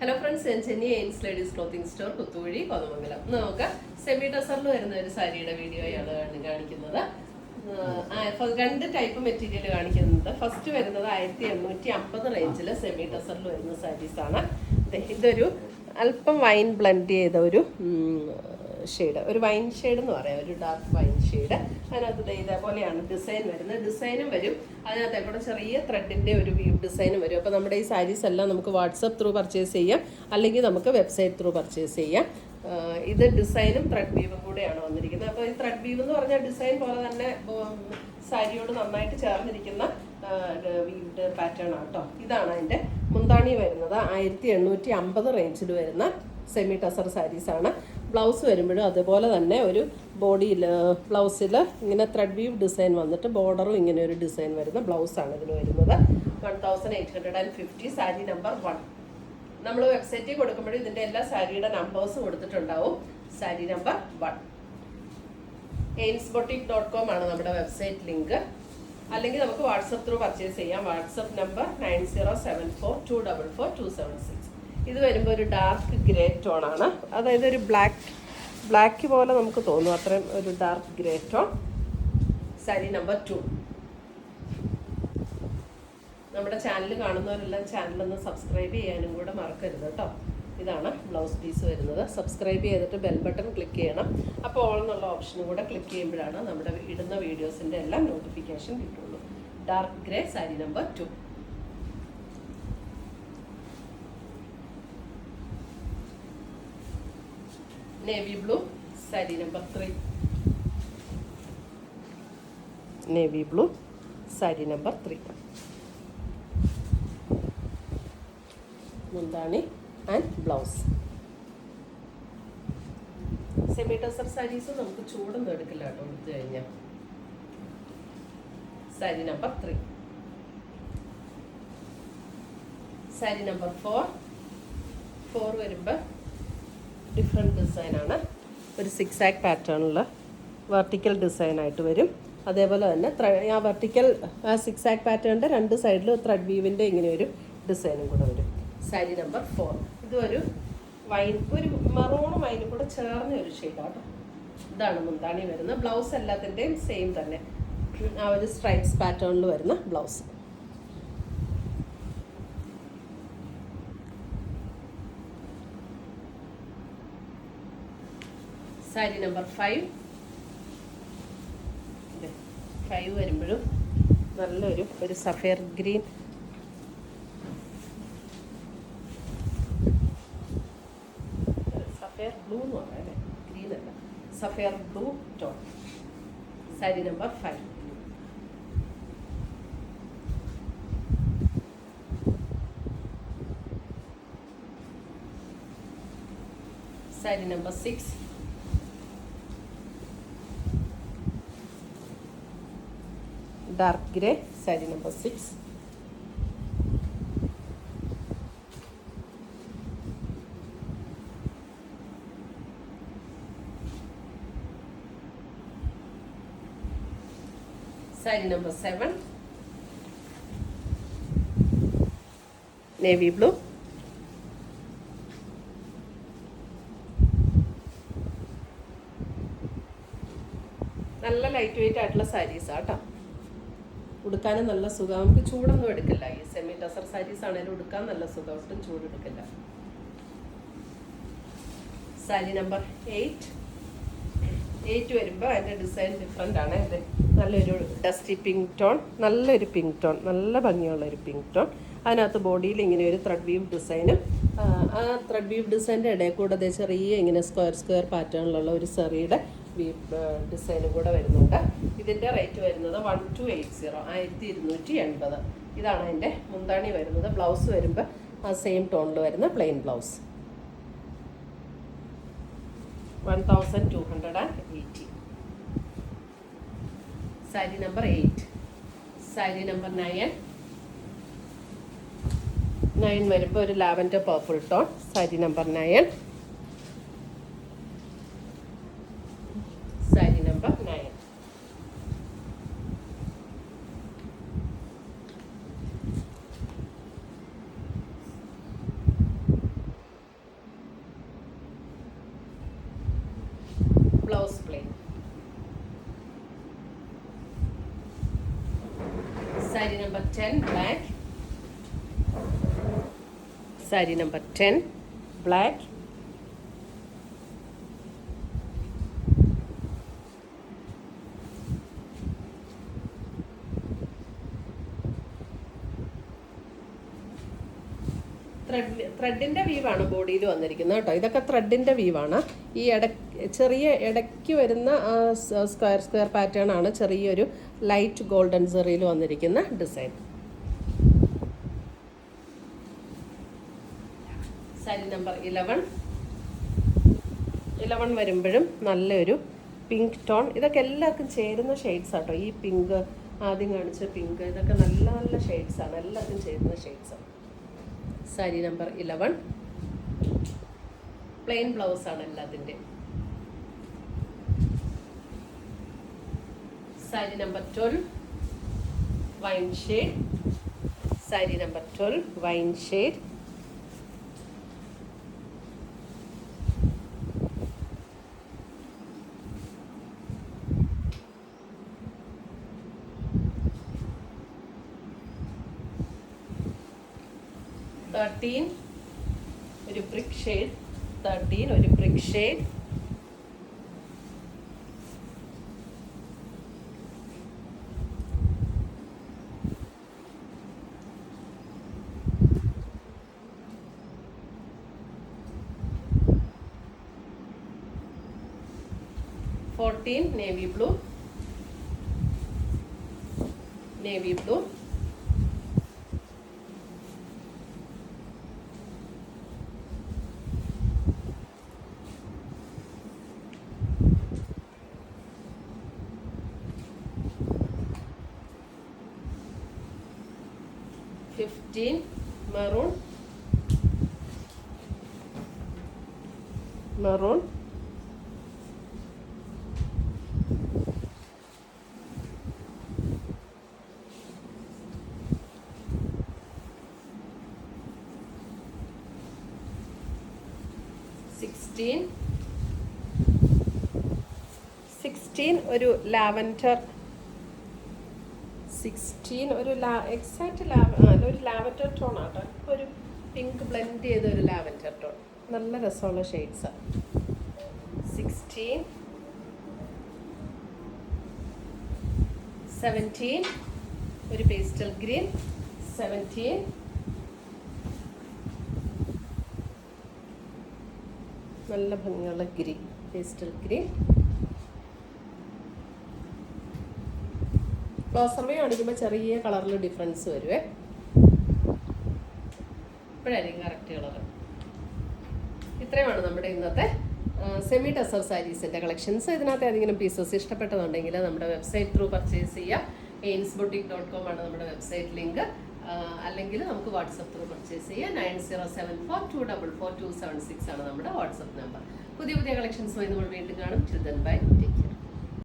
Hello friends, ഞാൻ ചെന്നി എയിൻസ് ladies clothing store Puthuvazhi Kothamangalam. നമുക്ക് semi ടസറിൽ വരുന്ന ഒരു സാരിയുടെ വീഡിയോയാണ് കാണിക്കുന്നത്. രണ്ട് ടൈപ്പ് മെറ്റീരിയൽ കാണിക്കുന്നുണ്ട്. ഫസ്റ്റ് വരുന്നത് 1850 റേഞ്ചിൽ സെമി ടസറിൽ വരുന്ന സാരീസാണ്. ഇതൊരു അല്പം വൈൻ ബ്ലെൻഡ് ചെയ്ത ഒരു ഷെയ്ഡ്, ഒരു വൈൻ ഷെയ്ഡ് എന്ന് പറയാം, ഒരു ഡാർക്ക് വൈൻ ഷെയ്ഡ്. അതിനകത്ത് ഇതേപോലെയാണ് ഡിസൈൻ വരുന്നത്. ഡിസൈനും വരും, അതിനകത്ത് കൂടെ ചെറിയ ത്രെഡിൻ്റെ ഒരു വീവ് ഡിസൈനും വരും. അപ്പോൾ നമ്മുടെ ഈ സാരീസ് എല്ലാം നമുക്ക് വാട്സപ്പ് ത്രൂ പർച്ചേസ് ചെയ്യാം, അല്ലെങ്കിൽ നമുക്ക് വെബ്സൈറ്റ് ത്രൂ പർച്ചേസ് ചെയ്യാം. ഇത് ഡിസൈനും ത്രെഡ് വീവും കൂടെയാണ് വന്നിരിക്കുന്നത്. അപ്പോൾ ഈ ത്രെഡ് വീവ് എന്ന് പറഞ്ഞാൽ ഡിസൈൻ പോലെ തന്നെ സാരിയോട് നന്നായിട്ട് ചേർന്നിരിക്കുന്ന വീവ്ഡ് പാറ്റേൺ ആണ് കേട്ടോ. ഇതാണ് അതിൻ്റെ മുന്താണി വരുന്നത്. 1850 റേഞ്ചിൽ വരുന്ന സെമി ടസർ സാരീസാണ്. ബ്ലൗസ് വരുമ്പോഴും അതുപോലെ തന്നെ ഒരു ബോഡിയിൽ ബ്ലൗസിൽ ഇങ്ങനെ ത്രെഡ് വീവ് ഡിസൈൻ വന്നിട്ട് ബോർഡറും ഇങ്ങനെ ഒരു ഡിസൈൻ വരുന്ന ബ്ലൗസാണ് ഇതിന് വരുന്നത്. 1850 സാരി നമ്പർ 1. നമ്മൾ വെബ്സൈറ്റിൽ കൊടുക്കുമ്പോഴും ഇതിൻ്റെ എല്ലാ സാരിയുടെ നമ്പേഴ്സ് കൊടുത്തിട്ടുണ്ടാവും. സാരി നമ്പർ 1. ainsboutique.com ആണ് നമ്മുടെ വെബ്സൈറ്റ് ലിങ്ക്. അല്ലെങ്കിൽ നമുക്ക് വാട്സപ്പ് ത്രൂ പർച്ചേസ് ചെയ്യാം. WhatsApp number 9074244276. ഇത് വരുമ്പോൾ ഒരു ഡാർക്ക് ഗ്രേ ടോണാണ്, അതായത് ഒരു ബ്ലാക്ക് പോലെ നമുക്ക് തോന്നും, അത്രയും ഒരു dark grey tone. Sari number 2. നമ്മുടെ ചാനൽ കാണുന്നവരെല്ലാം ചാനലൊന്ന് സബ്സ്ക്രൈബ് ചെയ്യാനും കൂടെ മറക്കരുത് കേട്ടോ. ഇതാണ് ബ്ലൗസ് പീസ് വരുന്നത്. സബ്സ്ക്രൈബ് ചെയ്തിട്ട് ബെൽ ബട്ടൺ ക്ലിക്ക് ചെയ്യണം. അപ്പോൾ ഓൾ എന്നുള്ള ഓപ്ഷനും കൂടെ ക്ലിക്ക് ചെയ്യുമ്പോഴാണ് നമ്മുടെ ഇടുന്ന വീഡിയോസിൻ്റെ എല്ലാം നോട്ടിഫിക്കേഷൻ കിട്ടുള്ളൂ. Dark grey sari number 2. Navy blue sari number 3. Navy blue sari number 3. മുന്താണി and blouse. Semi tussar saris നമുക്ക് ചൂടൊന്നും എടുക്കില്ല കേട്ടോ എടുത്തു കഴിഞ്ഞാൽ. സാരി നമ്പർ 3. സാരി നമ്പർ 4 വരുമ്പോൾ ഡിഫറെൻറ്റ് ഡിസൈനാണ്. ഒരു സിക്സ് ആക്ക് പാറ്റേണിൽ വെർട്ടിക്കൽ ഡിസൈനായിട്ട് വരും. അതേപോലെ തന്നെ ആ വെർട്ടിക്കൽ ആ സിക്സ് ആക്ക് പാറ്റേണിൻ്റെ രണ്ട് സൈഡിൽ ത്രെഡ് വീവിൻ്റെ ഇങ്ങനെ ഒരു ഡിസൈനും കൂടെ വരും. സാരി നമ്പർ 4. ഇതൊരു ഒരു മറൂണും വൈനും കൂടെ ചേർന്ന ഒരു ഷെയ്ഡാണ്. ഇതാണ് മുന്താണി വരുന്നത്. ബ്ലൗസ് എല്ലാത്തിൻ്റെയും സെയിം തന്നെ, ആ ഒരു സ്ട്രൈപ്സ് പാറ്റേണിൽ വരുന്ന ബ്ലൗസ്. സാരി നമ്പർ 5 വരുമ്പോഴും നല്ലൊരു സഫയർ ഗ്രീൻ, സഫയർ ബ്ലൂ എന്ന് പറയാം അല്ലേ, ഗ്രീൻ അല്ല, sapphire blue tone. Sari number 5. Sari number 6. Dark grey sari number 6. Sari number 7. Navy blue. നല്ല ലൈറ്റ് വെയിറ്റ് ആയിട്ടുള്ള സാരീസാണ് കേട്ടോ. ഉടുക്കാനും നല്ല സുഖം. നമുക്ക് ചൂടൊന്നും എടുക്കില്ല. ഈ സെമി ടസർ സാരീസ് ആണെങ്കിലും ഉടുക്കാൻ നല്ല സുഖം, ഒട്ടും ചൂട് എടുക്കില്ല. സാരി നമ്പർ 8 വരുമ്പോൾ അതിൻ്റെ ഡിസൈൻ ഡിഫറെൻ്റ് ആണ്. ഇത് നല്ലൊരു ഡസ്റ്റി പിങ്ക് ടോൺ, നല്ലൊരു പിങ്ക് ടോൺ, നല്ല ഭംഗിയുള്ളൊരു പിങ്ക് ടോൺ. അതിനകത്ത് ബോഡിയിൽ ഇങ്ങനെ ഒരു ത്രെഡ് വീവ് ഡിസൈനും, ആ ത്രെഡ് വീവ് ഡിസൈൻ്റെ ഇടയിൽ കൂടെ ചെറിയ ഇങ്ങനെ സ്ക്വയർ പാറ്റേണിലുള്ള ഒരു സെറിയുടെ ഡിസൈനും കൂടെ വരുന്നുണ്ട്. ഇതിൻ്റെ റേറ്റ് വരുന്നത് 1280. ഇതാണ് അതിൻ്റെ മുന്താണി വരുന്നത്. ബ്ലൗസ് വരുമ്പോൾ ആ സെയിം ടോണിൽ വരുന്ന plain blouse. 1280. Sari number 8. Sari number 9 വരുമ്പോൾ ഒരു lavender purple tone. Sari number 9. Sari number 9. 10 black. Saree number 10 black. ത്രെഡിൻ്റെ വീവാണ് ബോഡിയിൽ വന്നിരിക്കുന്നത് കേട്ടോ. ഇതൊക്കെ ത്രെഡിൻ്റെ വീവാണ്. ഈ ചെറിയ ഇടയ്ക്ക് വരുന്ന സ്ക്വയർ പാറ്റേൺ ആണ് ചെറിയൊരു ലൈറ്റ് ഗോൾഡൻ സെറിയിൽ വന്നിരിക്കുന്ന ഡിസൈൻ. സാരി നമ്പർ 11 വരുമ്പോഴും നല്ലൊരു പിങ്ക് ടോൺ. ഇതൊക്കെ എല്ലാവർക്കും ചേരുന്ന ഷെയ്ഡ്സ് ആട്ടോ. ഈ പിങ്ക്, ആദ്യം കാണിച്ച പിങ്ക്, ഇതൊക്കെ നല്ല നല്ല ഷെയ്ഡ്സാണ്, എല്ലാവർക്കും ചേരുന്ന ഷെയ്ഡ്സാണ്. സാരി നമ്പർ 11 പ്ലെയിൻ ബ്ലൗസ് ആണ് എല്ലാത്തിൻ്റെ. Sari number 12 wine shade. Sari number 12 wine shade. ഒരു ബ്രിക്ക് ഷെയ്ഡ്. 13 ഒരു brick shade. Navy blue. Navy blue. 15 maroon. Maroon. 16 ഒരു ലാവൻഡർ. 16 ഒരു എക്സാക്റ്റ് ഒരു ലാവൻഡർ ടോൺ ആട്ടോ. ഒരു പിങ്ക് ബ്ലെൻഡ് ചെയ്ത ഒരു ലാവൻഡർ ടോൺ. നല്ല രസമുള്ള ഷെയ്ഡ്സാണ്. 16. 17 ഒരു പേസ്റ്റൽ ഗ്രീൻ. 17. നല്ല ഭംഗിയുള്ള green, pastel green. Closer view കാണിക്കുമ്പോൾ ചെറിയ കളറിൽ ഡിഫറൻസ് വരുവേ. ഇപ്പോഴായിരിക്കും കറക്റ്റ് കളർ. ഇത്രയുമാണ് നമ്മുടെ ഇന്നത്തെ സെമി ടസർ സാരീസിൻ്റെ കളക്ഷൻസ്. ഇതിനകത്ത് ഏതെങ്കിലും പീസസ് ഇഷ്ടപ്പെട്ടതുണ്ടെങ്കിൽ നമ്മുടെ വെബ്സൈറ്റ് ത്രൂ പർച്ചേസ് ചെയ്യുക. ainsboutique.com ആണ് നമ്മുടെ വെബ്സൈറ്റ് ലിങ്ക്. അല്ലെങ്കിൽ നമുക്ക് വാട്സപ്പ് ത്രൂ പർച്ചേസ് ചെയ്യുക. 9074244276 ആണ് നമ്മുടെ വാട്സപ്പ് നമ്പർ. പുതിയ കളക്ഷൻസുമായി നമ്മൾ വീണ്ടും കാണും. Till then, bye. Take care.